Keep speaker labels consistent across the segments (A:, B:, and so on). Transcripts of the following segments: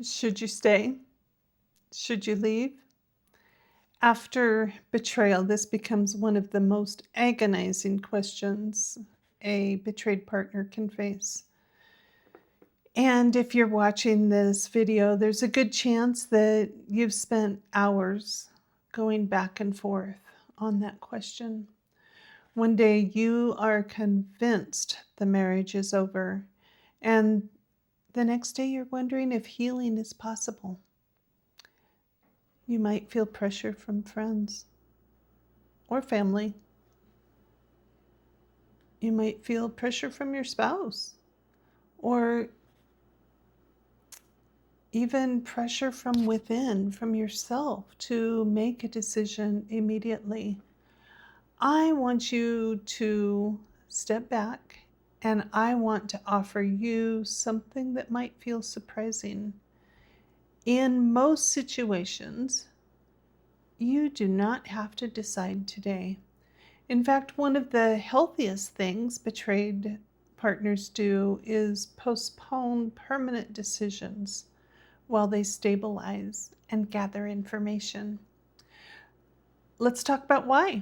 A: Should you stay? Should you leave? After betrayal, this becomes one of the most agonizing questions a betrayed partner can face. And if you're watching this video, there's a good chance that you've spent hours going back and forth on that question. One day you are convinced the marriage is over, and the next day you're wondering if healing is possible. You might feel pressure from friends or family. You might feel pressure from your spouse or even pressure from within, from yourself, to make a decision immediately. I want you to step back, and I want to offer you something that might feel surprising. In most situations, you do not have to decide today. In fact, one of the healthiest things betrayed partners do is postpone permanent decisions while they stabilize and gather information. Let's talk about why.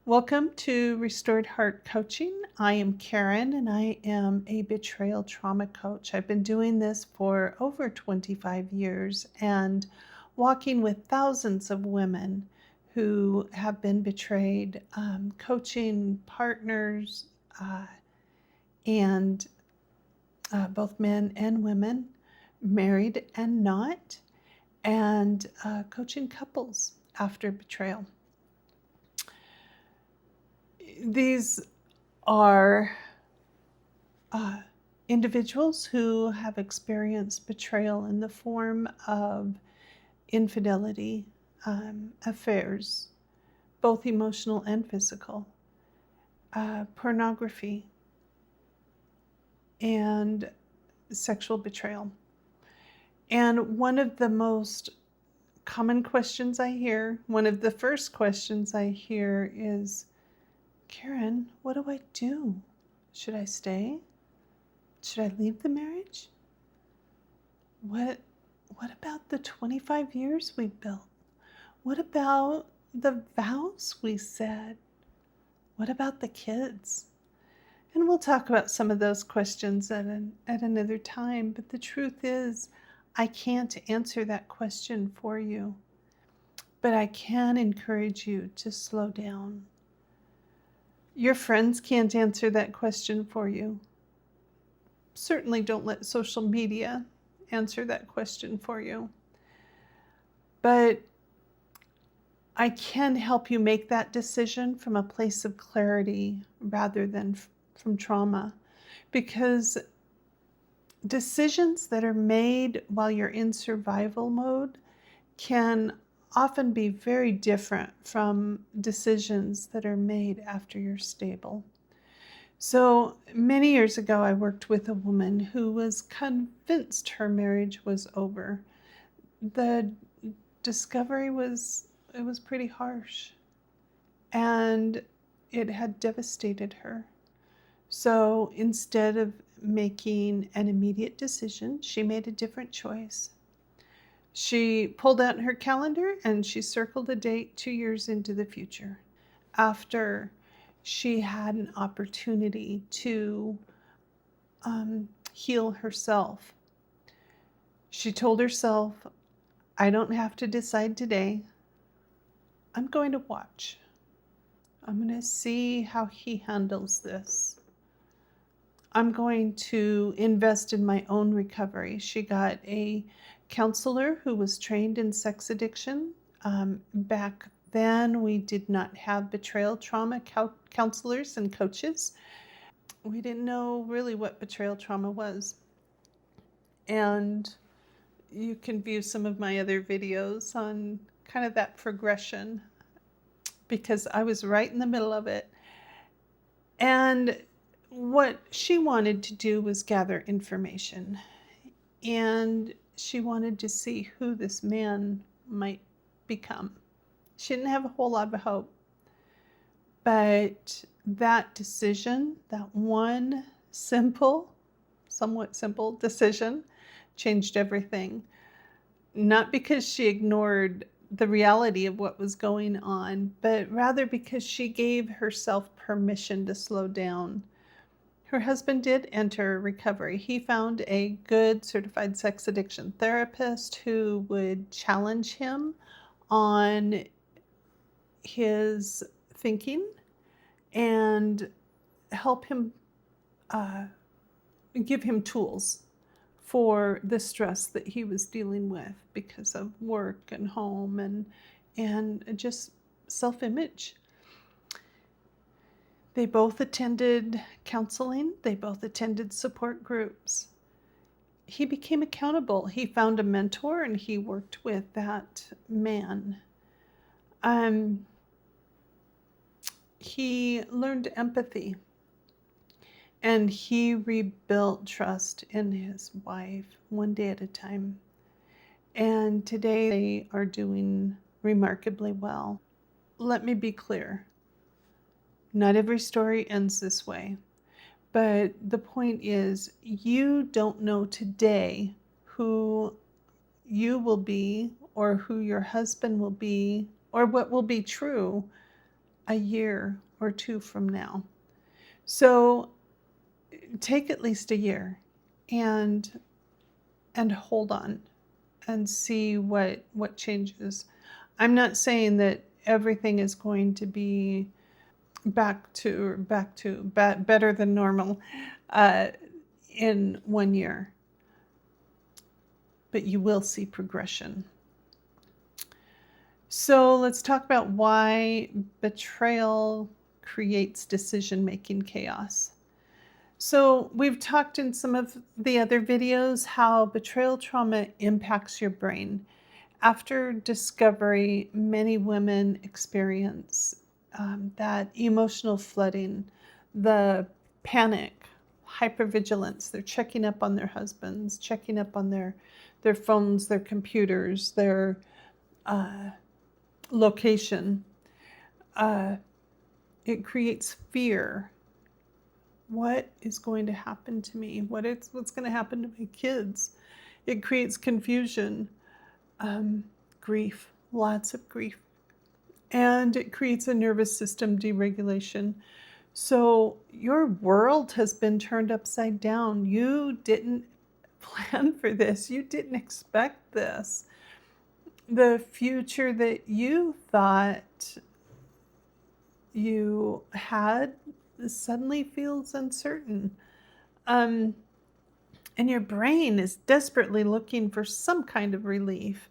A: Welcome to Restored Heart Coaching. I am Karen, and I am a betrayal trauma coach. I've been doing this for over 25 years and walking with thousands of women who have been betrayed, coaching partners and both men and women, married and not, and coaching couples after betrayal. These are individuals who have experienced betrayal in the form of infidelity, affairs, both emotional and physical, pornography, and sexual betrayal. And one of the most common questions I hear, one of the first questions I hear is, Karen, what do I do? Should I stay? Should I leave the marriage? What about the 25 years we built? What about the vows we said? What about the kids? And we'll talk about some of those questions at another time, but the truth is, I can't answer that question for you, but I can encourage you to slow down. Your friends can't answer that question for you. Certainly don't let social media answer that question for you. But I can help you make that decision from a place of clarity rather than from trauma, because decisions that are made while you're in survival mode can often be very different from decisions that are made after you're stable. So many years ago, I worked with a woman who was convinced her marriage was over. The discovery was pretty harsh, and it had devastated her. So instead of making an immediate decision, she made a different choice. She pulled out her calendar and she circled a date 2 years into the future, after she had an opportunity to heal herself. She told herself, I don't have to decide today. I'm going to watch. I'm going to see how he handles this. I'm going to invest in my own recovery. She got a counselor who was trained in sex addiction. Back then, we did not have betrayal trauma counselors and coaches. We didn't know really what betrayal trauma was. And you can view some of my other videos on kind of that progression, because I was right in the middle of it. And what she wanted to do was gather information, and she wanted to see who this man might become. She didn't have a whole lot of hope, but that decision, that one somewhat simple decision changed everything. Not because she ignored the reality of what was going on, but rather because she gave herself permission to slow down. Her husband did enter recovery. He found a good certified sex addiction therapist who would challenge him on his thinking and help him give him tools for the stress that he was dealing with because of work and home and just self-image. They both attended counseling. They both attended support groups. He became accountable. He found a mentor and he worked with that man. He learned empathy and he rebuilt trust in his wife one day at a time. And today they are doing remarkably well. Let me be clear. Not every story ends this way. But the point is, you don't know today who you will be or who your husband will be or what will be true a year or two from now. So take at least a year and hold on and see what changes. I'm not saying that everything is going to be better than normal in 1 year, but you will see progression. So let's talk about why betrayal creates decision-making chaos. So we've talked in some of the other videos how betrayal trauma impacts your brain. After discovery, many women experience that emotional flooding, the panic, hypervigilance. They're checking up on their husbands, checking up on their phones, their computers, their location. It creates fear. What is going to happen to me? What's going to happen to my kids? It creates confusion, grief, lots of grief. And it creates a nervous system deregulation. So your world has been turned upside down. You didn't plan for this. You didn't expect this. The future that you thought you had suddenly feels uncertain. And your brain is desperately looking for some kind of relief.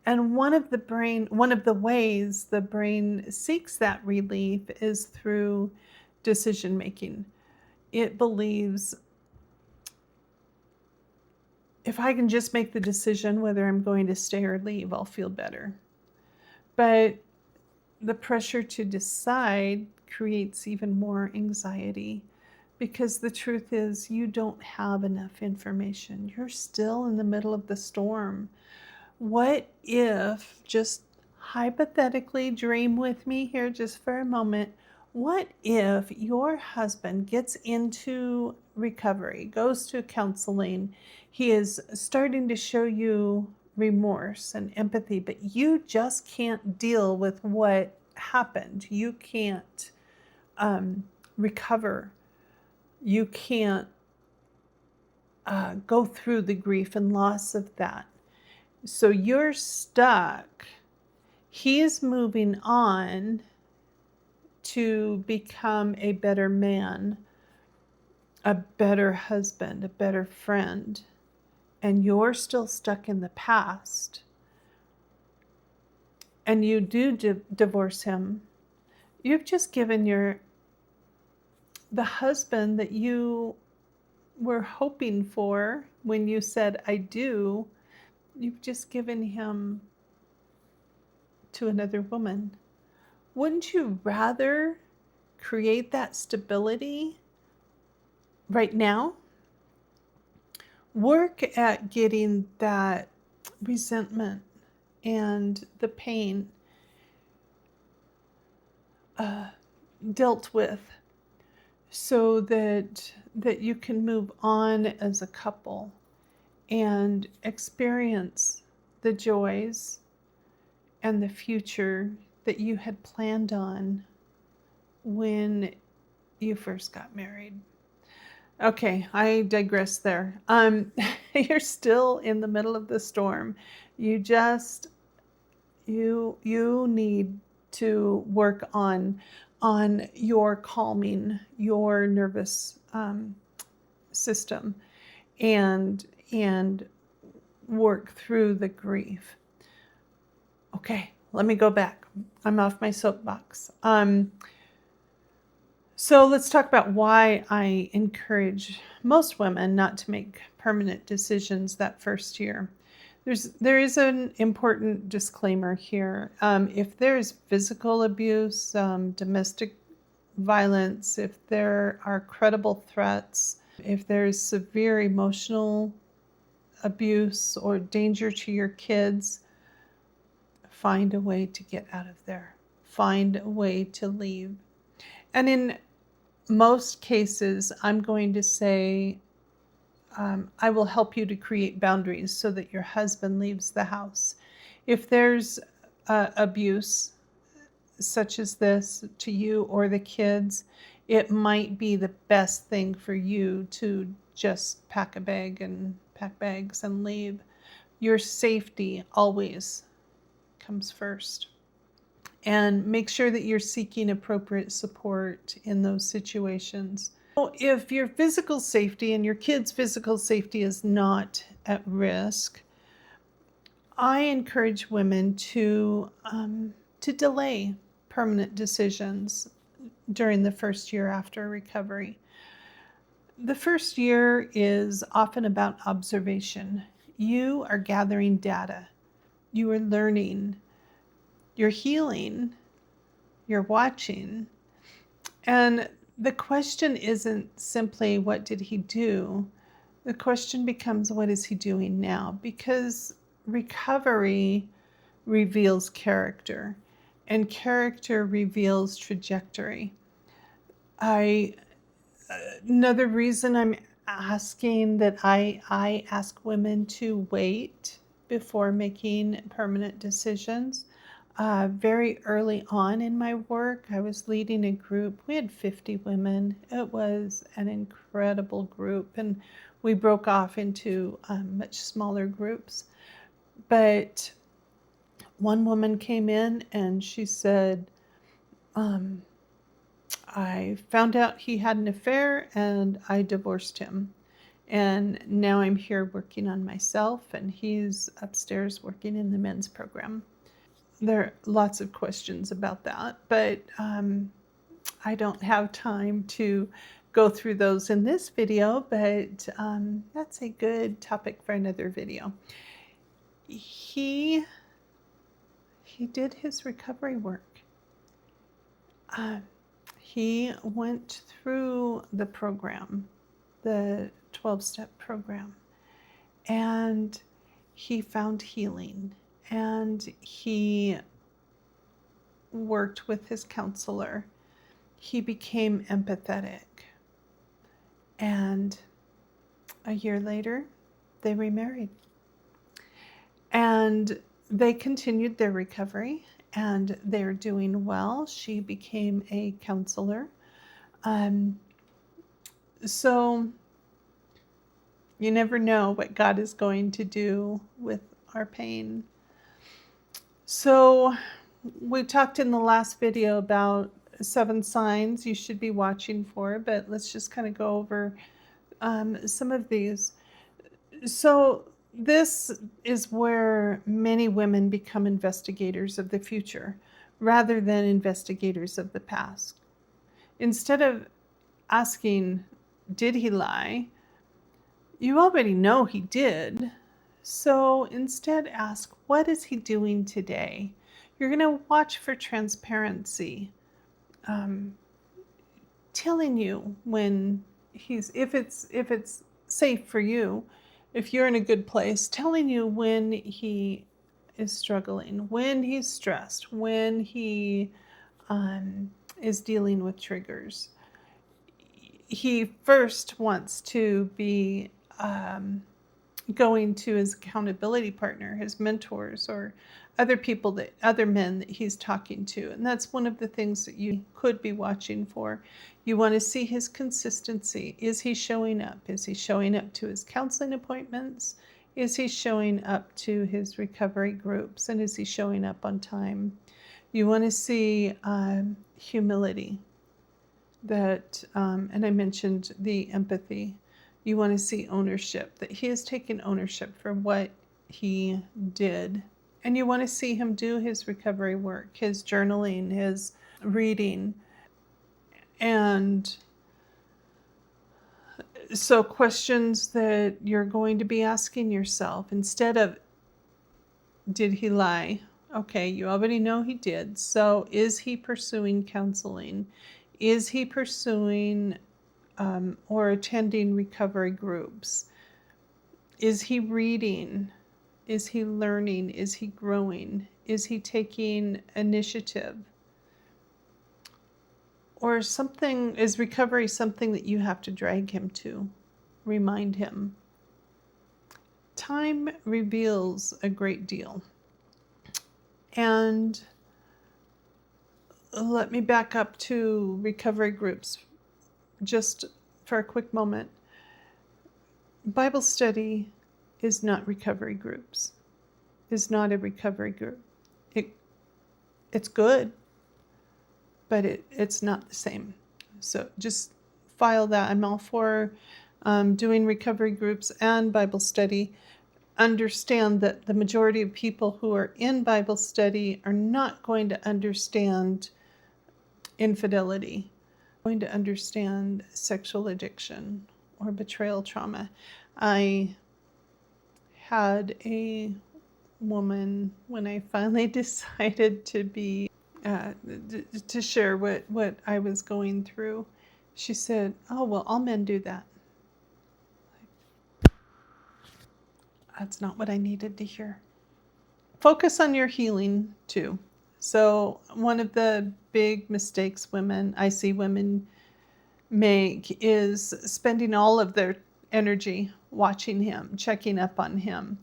A: And one of the ways the brain seeks that relief is through decision making. It believes, if I can just make the decision whether I'm going to stay or leave, I'll feel better. But the pressure to decide creates even more anxiety because the truth is you don't have enough information. You're still in the middle of the storm. What if, just hypothetically, dream with me here just for a moment, what if your husband gets into recovery, goes to counseling, he is starting to show you remorse and empathy, but you just can't deal with what happened. You can't recover. You can't go through the grief and loss of that. So you're stuck. He is moving on to become a better man, a better husband, a better friend, and you're still stuck in the past. And you do divorce him. You've just given the husband that you were hoping for when you said, I do, you've just given him to another woman. Wouldn't you rather create that stability right now? Work at getting that resentment and the pain dealt with so that you can move on as a couple and experience the joys and the future that you had planned on when you first got married. Okay, I digress there. You're still in the middle of the storm. You just you need to work on your calming your nervous system and work through the grief. Okay, let me go back. I'm off my soapbox. So let's talk about why I encourage most women not to make permanent decisions that first year. There is an important disclaimer here. If there's physical abuse, domestic violence, if there are credible threats, if there's severe emotional abuse or danger to your kids, find a way to get out of there. Find a way to leave. And in most cases, I'm going to say, I will help you to create boundaries so that your husband leaves the house. If there's abuse such as this to you or the kids, it might be the best thing for you to just pack bags and leave. Your safety always comes first. And make sure that you're seeking appropriate support in those situations. If your physical safety and your kids' physical safety is not at risk, I encourage women to delay permanent decisions during the first year after recovery. The first year is often about observation. You are gathering data. You are learning. You're healing. You're watching. And the question isn't simply, what did he do? The question becomes, what is he doing now? Because recovery reveals character, and character reveals trajectory. Another reason I'm asking that I ask women to wait before making permanent decisions. Very early on in my work, I was leading a group. We had 50 women. It was an incredible group, and we broke off into much smaller groups. But one woman came in and she said, I found out he had an affair and I divorced him. And now I'm here working on myself, and he's upstairs working in the men's program. There are lots of questions about that, but I don't have time to go through those in this video, but that's a good topic for another video. He did his recovery work. He went through the program, the 12-step program, and he found healing. And he worked with his counselor. He became empathetic. And a year later, they remarried. And they continued their recovery, and they're doing well. She became a counselor. So you never know what God is going to do with our pain. So we talked in the last video about 7 signs you should be watching for, but let's just kind of go over some of these. So this is where many women become investigators of the future rather than investigators of the past. Instead of asking, did he lie? You already know he did. So instead ask, what is he doing today? You're going to watch for transparency, telling you when if it's safe for you, if you're in a good place, telling you when he is struggling, when he's stressed, when he is dealing with triggers. He first wants to be going to his accountability partner, his mentors, or other men that he's talking to. And that's one of the things that you could be watching for. You want to see his consistency. Is he showing up? Is he showing up to his counseling appointments? Is he showing up to his recovery groups? And is he showing up on time? You want to see humility. And I mentioned the empathy. You want to see ownership, that he has taken ownership for what he did. And you want to see him do his recovery work, his journaling, his reading. And so questions that you're going to be asking yourself, instead of, did he lie? Okay, you already know he did. So is he pursuing counseling? Is he pursuing or attending recovery groups? Is he reading? Is he learning? Is he growing? Is he taking initiative? Or is recovery something that you have to drag him to, remind him? Time reveals a great deal. And let me back up to recovery groups just for a quick moment. Bible study is not recovery groups, is not a recovery group. It's good, but it's not the same. So just file that. I'm all for doing recovery groups and Bible study. Understand that the majority of people who are in Bible study are not going to understand infidelity, going to understand sexual addiction or betrayal trauma. I had a woman, when I finally decided to be to share what I was going through, she said, "Oh, well, all men do that." That's not what I needed to hear. Focus on your healing too. So one of the big mistakes I see women make is spending all of their energy watching him, checking up on him,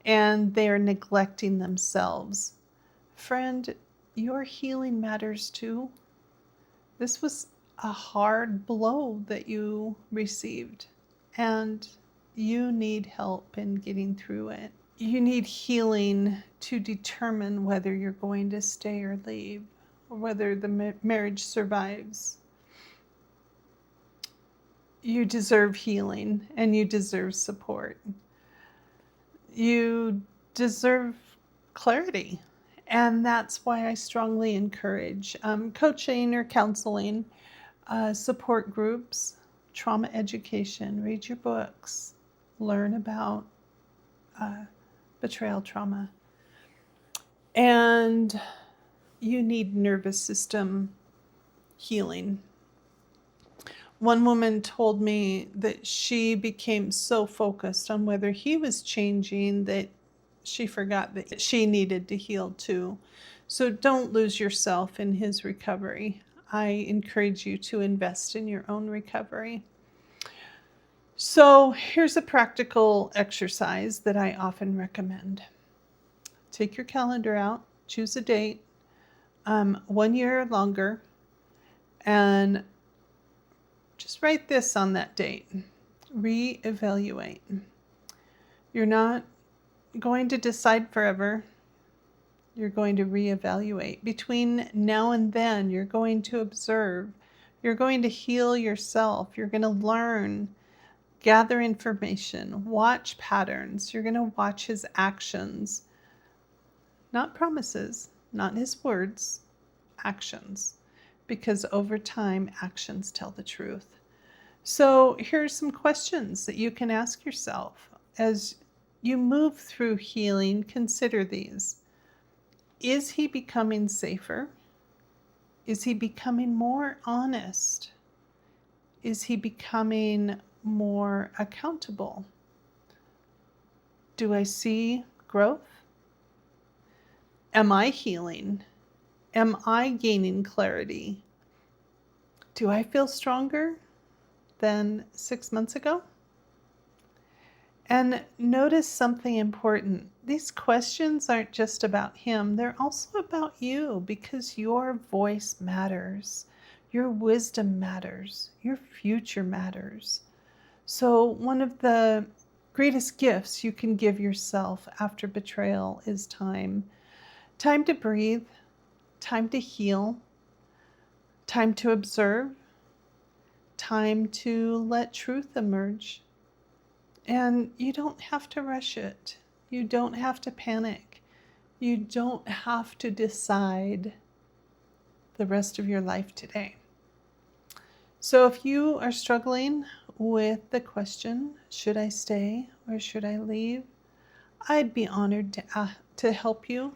A: and they are neglecting themselves. Friend, your healing matters too. This was a hard blow that you received, and you need help in getting through it. You need healing to determine whether you're going to stay or leave, or whether the marriage survives. You deserve healing, and you deserve support. You deserve clarity. And that's why I strongly encourage coaching or counseling, support groups, trauma education. Read your books, learn about betrayal trauma. And you need nervous system healing. One woman told me that she became so focused on whether he was changing that she forgot that she needed to heal too. So don't lose yourself in his recovery. I encourage you to invest in your own recovery. So here's a practical exercise that I often recommend. Take your calendar out, choose a date, 1 year or longer, and just write this on that date. Reevaluate. You're not going to decide forever. You're going to reevaluate. Between now and then, you're going to observe. You're going to heal yourself. You're going to learn, gather information, watch patterns. You're going to watch his actions. Not promises, not his words, actions. Because over time, actions tell the truth. So here's some questions that you can ask yourself. As you move through healing, consider these. Is he becoming safer? Is he becoming more honest? Is he becoming more accountable? Do I see growth? Am I healing? Am I gaining clarity? Do I feel stronger than 6 months ago? And notice something important. These questions aren't just about him, they're also about you because your voice matters. Your wisdom matters. Your future matters. So, one of the greatest gifts you can give yourself after betrayal is time. Time to breathe, time to heal, time to observe, time to let truth emerge. And you don't have to rush it. You don't have to panic. You don't have to decide the rest of your life today. So if you are struggling with the question, should I stay or should I leave? I'd be honored to help you.